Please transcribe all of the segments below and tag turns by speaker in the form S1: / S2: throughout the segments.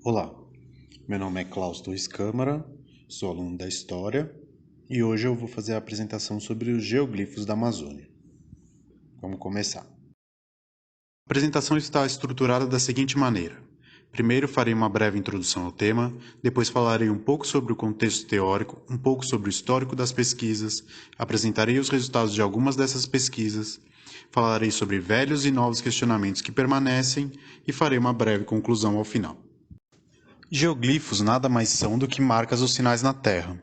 S1: Olá, meu nome é Klaus Torres Câmara, sou aluno da História e hoje eu vou fazer a apresentação sobre os geoglifos da Amazônia. Vamos começar. A apresentação está estruturada da seguinte maneira. Primeiro farei uma breve introdução ao tema, depois falarei um pouco sobre o contexto teórico, um pouco sobre o histórico das pesquisas, apresentarei os resultados de algumas dessas pesquisas, falarei sobre velhos e novos questionamentos que permanecem e farei uma breve conclusão ao final. Geoglifos nada mais são do que marcas ou sinais na Terra.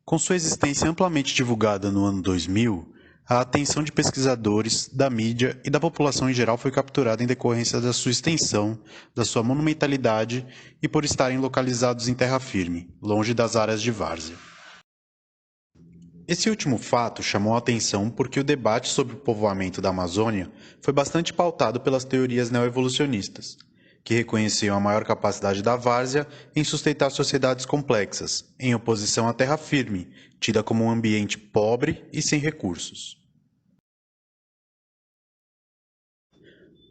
S1: Com sua existência amplamente divulgada no ano 2000, a atenção de pesquisadores, da mídia e da população em geral foi capturada em decorrência da sua extensão, da sua monumentalidade e por estarem localizados em terra firme, longe das áreas de várzea. Esse último fato chamou a atenção porque o debate sobre o povoamento da Amazônia foi bastante pautado pelas teorias neoevolucionistas, que reconheciam a maior capacidade da várzea em sustentar sociedades complexas, em oposição à terra firme, tida como um ambiente pobre e sem recursos.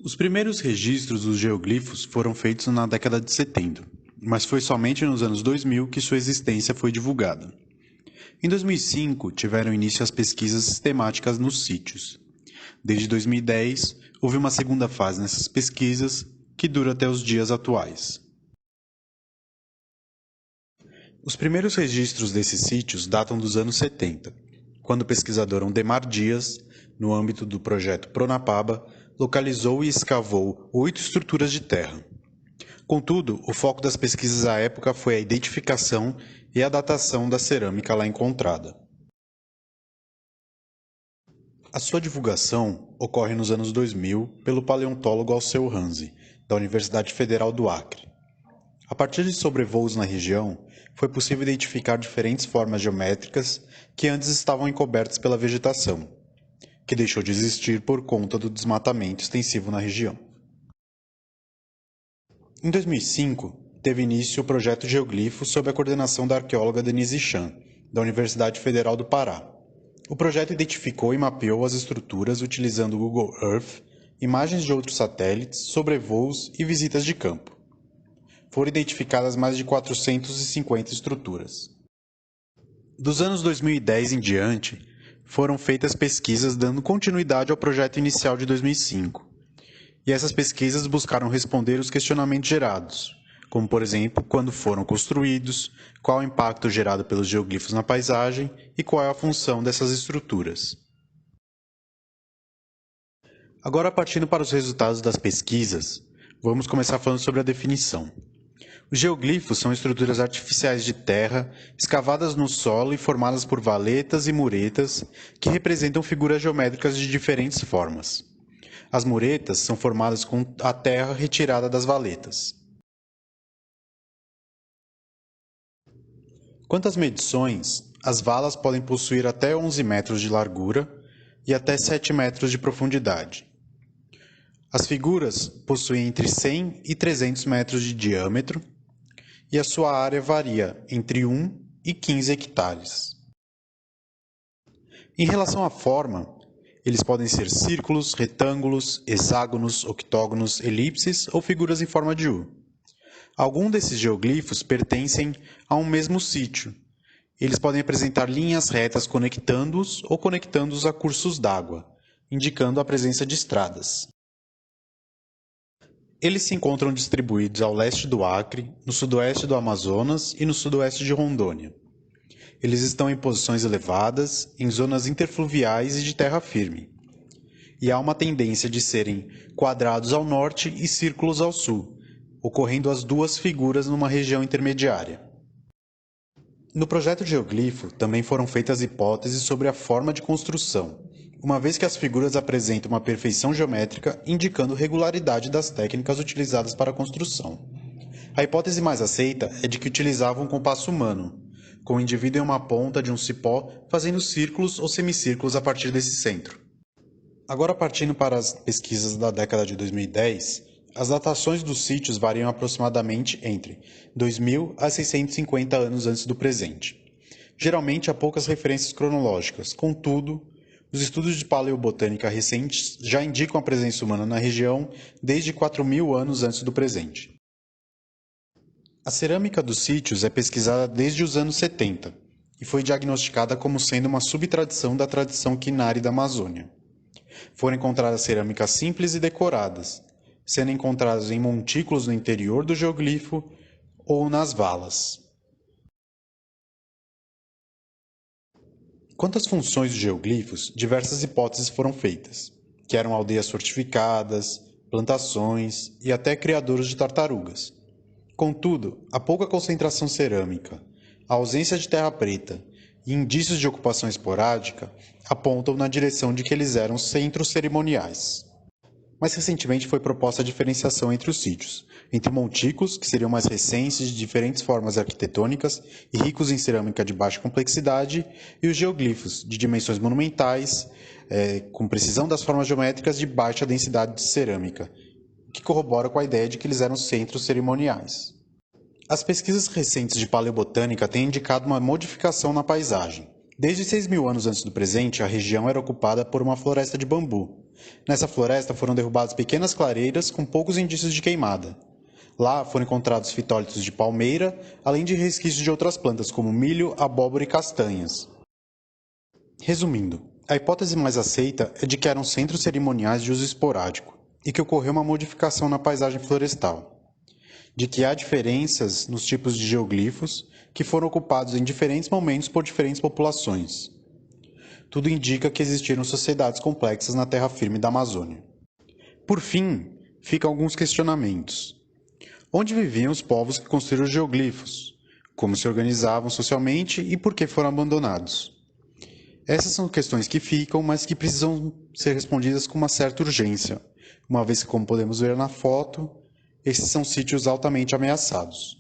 S1: Os primeiros registros dos geoglifos foram feitos na década de 70, mas foi somente nos anos 2000 que sua existência foi divulgada. Em 2005, tiveram início as pesquisas sistemáticas nos sítios. Desde 2010, houve uma segunda fase nessas pesquisas, que dura até os dias atuais. Os primeiros registros desses sítios datam dos anos 70, quando o pesquisador Ondemar Dias, no âmbito do projeto Pronapaba, localizou e escavou 8 estruturas de terra. Contudo, o foco das pesquisas à época foi a identificação e a datação da cerâmica lá encontrada. A sua divulgação ocorre nos anos 2000 pelo paleontólogo Alceu Ranzi, da Universidade Federal do Acre. A partir de sobrevoos na região, foi possível identificar diferentes formas geométricas que antes estavam encobertas pela vegetação, que deixou de existir por conta do desmatamento extensivo na região. Em 2005, teve início o projeto Geoglifo sob a coordenação da arqueóloga Denise Chan, da Universidade Federal do Pará. O projeto identificou e mapeou as estruturas utilizando o Google Earth, imagens de outros satélites, sobrevoos e visitas de campo. Foram identificadas mais de 450 estruturas. Dos anos 2010 em diante, foram feitas pesquisas dando continuidade ao projeto inicial de 2005. E essas pesquisas buscaram responder os questionamentos gerados, como, por exemplo, quando foram construídos, qual o impacto gerado pelos geoglifos na paisagem e qual é a função dessas estruturas. Agora, partindo para os resultados das pesquisas, vamos começar falando sobre a definição. Os geoglifos são estruturas artificiais de terra, escavadas no solo e formadas por valetas e muretas, que representam figuras geométricas de diferentes formas. As muretas são formadas com a terra retirada das valetas. Quanto às medições, as valas podem possuir até 11 metros de largura e até 7 metros de profundidade. As figuras possuem entre 100 e 300 metros de diâmetro e a sua área varia entre 1 e 15 hectares. Em relação à forma, eles podem ser círculos, retângulos, hexágonos, octógonos, elipses ou figuras em forma de U. Alguns desses geoglifos pertencem a um mesmo sítio. Eles podem apresentar linhas retas conectando-os ou conectando-os a cursos d'água, indicando a presença de estradas. Eles se encontram distribuídos ao leste do Acre, no sudoeste do Amazonas e no sudoeste de Rondônia. Eles estão em posições elevadas, em zonas interfluviais e de terra firme. E há uma tendência de serem quadrados ao norte e círculos ao sul, ocorrendo as duas figuras numa região intermediária. No projeto Geoglifo também foram feitas hipóteses sobre a forma de construção, uma vez que as figuras apresentam uma perfeição geométrica indicando regularidade das técnicas utilizadas para a construção. A hipótese mais aceita é de que utilizavam um compasso humano, com o indivíduo em uma ponta de um cipó fazendo círculos ou semicírculos a partir desse centro. Agora, partindo para as pesquisas da década de 2010, as datações dos sítios variam aproximadamente entre 2000 a 650 anos antes do presente. Geralmente há poucas referências cronológicas, contudo, os estudos de paleobotânica recentes já indicam a presença humana na região desde 4.000 anos antes do presente. A cerâmica dos sítios é pesquisada desde os anos 70 e foi diagnosticada como sendo uma subtradição da tradição Quinari da Amazônia. Foram encontradas cerâmicas simples e decoradas, sendo encontradas em montículos no interior do geoglifo ou nas valas. Quanto às funções dos geoglifos, diversas hipóteses foram feitas, que eram aldeias fortificadas, plantações e até criadouros de tartarugas. Contudo, a pouca concentração cerâmica, a ausência de terra preta e indícios de ocupação esporádica apontam na direção de que eles eram centros cerimoniais. Mais recentemente foi proposta a diferenciação entre os sítios, entre montículos, que seriam mais recentes, de diferentes formas arquitetônicas e ricos em cerâmica de baixa complexidade, e os geoglifos, de dimensões monumentais, com precisão das formas geométricas de baixa densidade de cerâmica, que corrobora com a ideia de que eles eram centros cerimoniais. As pesquisas recentes de paleobotânica têm indicado uma modificação na paisagem. Desde 6.000 anos antes do presente, a região era ocupada por uma floresta de bambu. Nessa floresta foram derrubadas pequenas clareiras com poucos indícios de queimada. Lá foram encontrados fitólitos de palmeira, além de resquícios de outras plantas como milho, abóbora e castanhas. Resumindo, a hipótese mais aceita é de que eram centros cerimoniais de uso esporádico e que ocorreu uma modificação na paisagem florestal. De que há diferenças nos tipos de geoglifos que foram ocupados em diferentes momentos por diferentes populações. Tudo indica que existiram sociedades complexas na terra firme da Amazônia. Por fim, ficam alguns questionamentos. Onde viviam os povos que construíram os geoglifos? Como se organizavam socialmente e por que foram abandonados? Essas são questões que ficam, mas que precisam ser respondidas com uma certa urgência, uma vez que, como podemos ver na foto, esses são sítios altamente ameaçados.